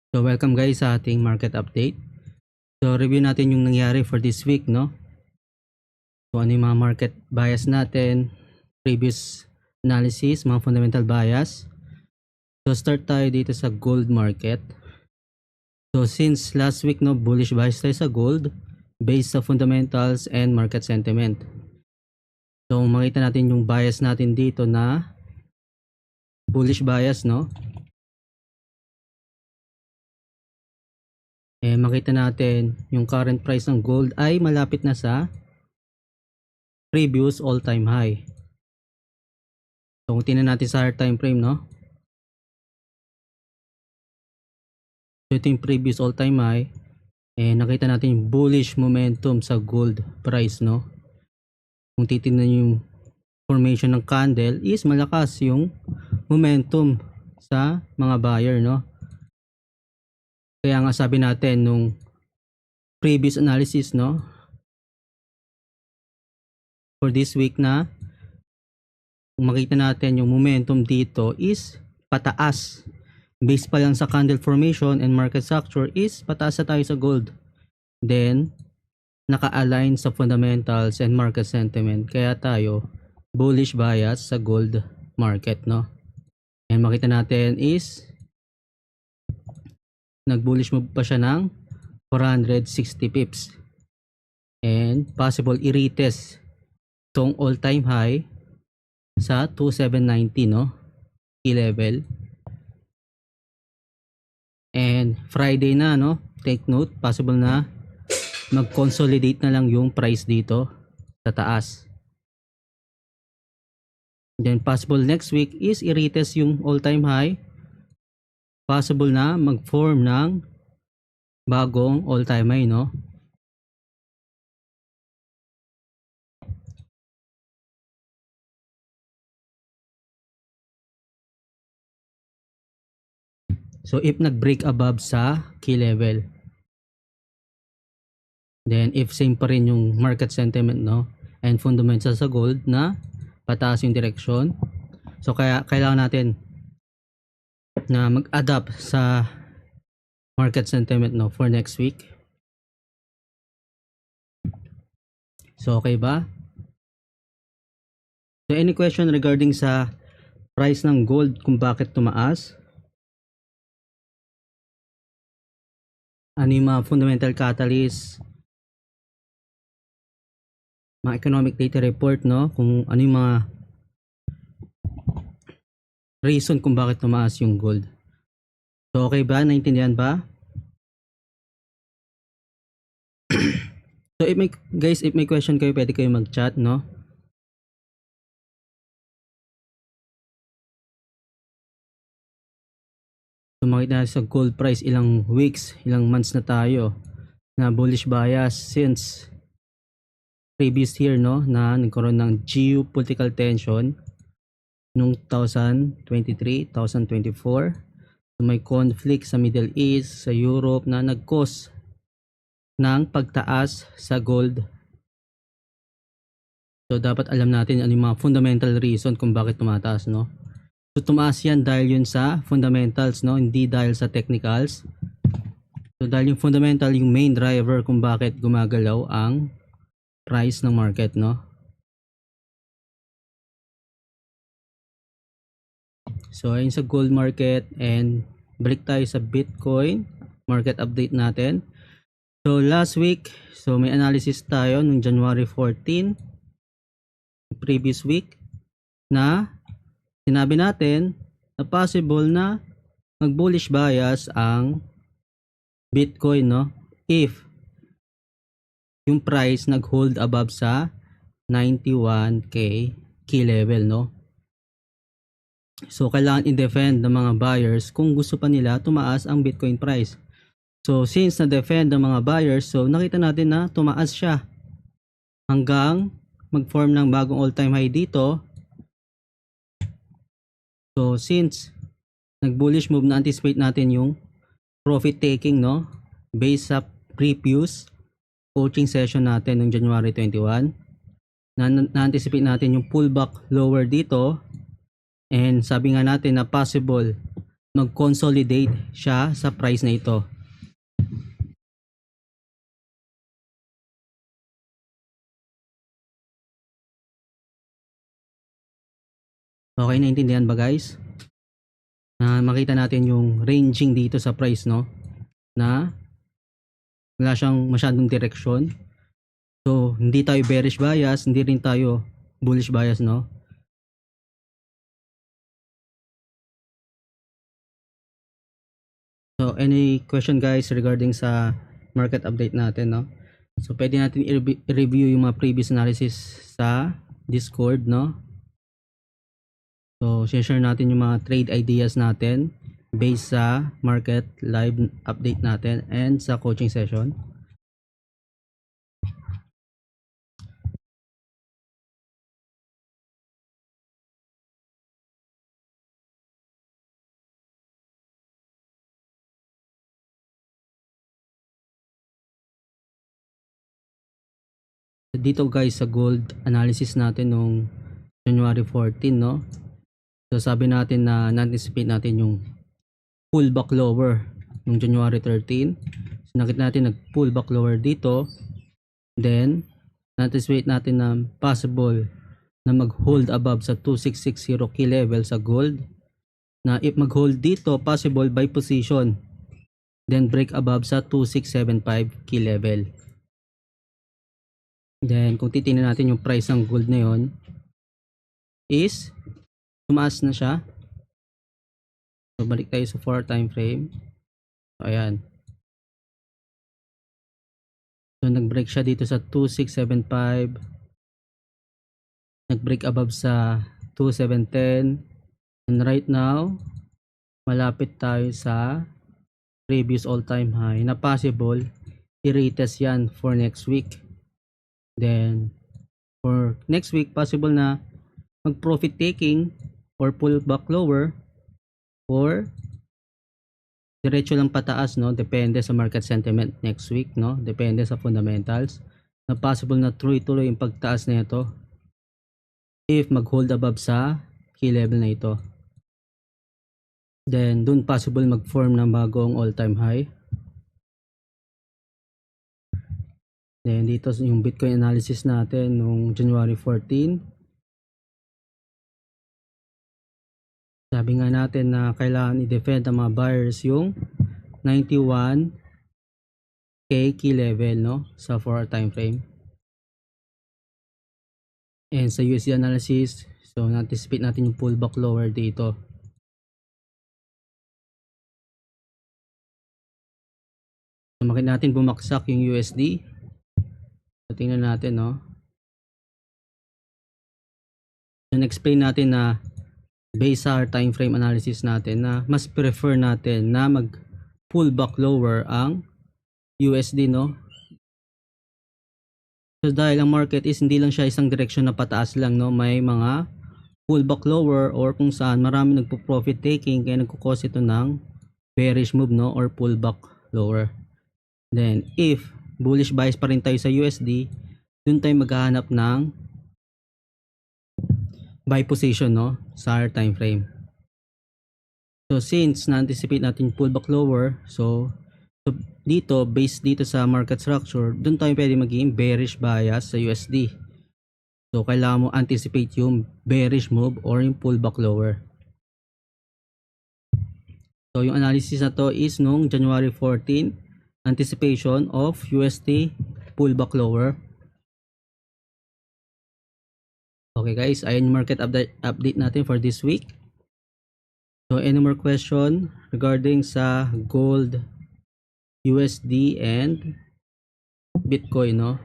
So welcome guys sa ating market update. So review natin yung nangyari for this week, no? So ano yung mga market bias natin, previous analysis, mga fundamental bias. So start tayo dito sa gold market. So since last week, no, bullish bias tayo sa gold based sa fundamentals and market sentiment. So makita natin yung bias natin dito na bullish bias, no? Makita natin yung current price ng gold ay malapit na sa previous all-time high. So kung tingnan natin sa higher time frame, no? So ito yung previous all-time high. Nakita natin yung bullish momentum sa gold price, no? Kung titingnan yung formation ng candle is malakas yung momentum sa mga buyer, no? Kaya nga sabi natin nung previous analysis, no, for this week na kung makita natin yung momentum dito is pataas. Based pa lang sa candle formation and market structure is pataas na tayo sa gold. Then naka-align sa fundamentals and market sentiment. Kaya tayo bullish bias sa gold market, no? And makita natin is nag-bullish move pa siya ng 460 pips. And possible i-retest tong all-time high sa 2790, no? Key level. And Friday na, no? Take note, possible na mag-consolidate na lang yung price dito sa taas. Then possible next week is i-retest yung all-time high. Possible na mag-form ng bagong all-time high, no? So if nag-break above sa key level, then if same pa rin yung market sentiment, no, and fundamentals sa gold na pataas yung direction, so kaya kailangan natin na mag-adapt sa market sentiment, no, for next week. So okay ba? So any question regarding sa price ng gold kung bakit tumaas? Ano yung mga fundamental catalyst, mga economic data report, no? Kung ano yung mga reason kung bakit tumaas yung gold. So okay ba? Naintindihan ba? So if may question kayo, pwede kayo mag-chat, no? So makita natin sa gold price, ilang weeks, ilang months na tayo na bullish bias since previous year, no, na nagkaroon ng geopolitical tension nung 2023, 2024. So may conflict sa Middle East, sa Europe na nag-cause ng pagtaas sa gold. So dapat alam natin ano yung mga fundamental reason kung bakit tumataas, no? So tumaas yan dahil yun sa fundamentals, no, hindi dahil sa technicals. So dahil yung fundamental yung main driver kung bakit gumagalaw ang price ng market, no? So ayun sa gold market, and balik tayo sa Bitcoin market update natin. So last week, so may analysis tayo nung January 14, previous week, na sinabi natin na possible na mag-bullish bias ang Bitcoin, no, if yung price nag-hold above sa 91k key level, no. So kailangan i-defend ng mga buyers kung gusto pa nila tumaas ang Bitcoin price. So since na-defend ng mga buyers, so nakita natin na tumaas siya hanggang mag-form ng bagong all-time high dito. So since nag-bullish move, na-anticipate natin yung profit taking, no, based sa previous coaching session natin noong January 21. Na-anticipate natin yung pullback lower dito, and sabi nga natin na possible mag-consolidate siya sa price na ito. Okay, naintindihan ba guys? Na makita natin yung ranging dito sa price, no? Na wala siyang masyadong direksyon. So, hindi tayo bearish bias, hindi rin tayo bullish bias, no? So, any question guys regarding sa market update natin, no? So, pwede natin i-review yung mga previous analysis sa Discord, no? So, share natin yung mga trade ideas natin based sa market live update natin and sa coaching session. Dito guys sa gold analysis natin nung January 14, no? So sabi natin na na-anticipate natin yung pullback lower nung January 13. So nakita natin nag-pullback lower dito. Then na-anticipate natin na possible na mag-hold above sa 2660 key level sa gold. Na if mag-hold dito, possible buy position. Then break above sa 2675 key level. Then kung titingnan natin yung price ng gold na yon is tumaas na siya. So balik tayo sa 4 time frame. So ayan. So nag-break siya dito sa 2675. Nag-break above sa 2710. And right now, malapit tayo sa previous all-time high na possible i-retest yan for next week. Then for next week, possible na mag-profit taking or pull back lower or diretso lang pataas, no? Depende sa market sentiment next week, no? Depende sa fundamentals. Na possible na tuloy-tuloy yung pagtaas na ito if mag-hold above sa key level na ito. Then dun possible mag-form ng bagong all-time high. Then dito yung Bitcoin analysis natin nung January 14. Sabi nga natin na kailangan i-defend ng mga buyers yung 91k key level, no, sa 4 time frame. And sa USD analysis, so na-anticipate natin yung pullback lower dito. So makita natin bumaksak yung USD. So tingnan natin, no. So na-explain natin na based sa time frame analysis natin na mas prefer natin na mag pullback lower ang USD, no. So dahil ang market is hindi lang siya isang direksyon na pataas lang, no, may mga pullback lower or kung saan marami nagpo-profit taking kaya nagko-cause ito ng bearish move, no, or pullback lower. Then if bullish bias pa rin tayo sa USD, dun tayo maghahanap ng buy position, no, sa higher time frame. So since na-anticipate natin pullback lower, so dito based dito sa market structure, dun tayo pwede maging bearish bias sa USD. So kailangan mo anticipate yung bearish move or yung pullback lower. So yung analysis na to is nung January 14, anticipation of USD pullback lower. Okay guys, ayan yung market update natin for this week. So any more question regarding sa gold, USD and Bitcoin, no?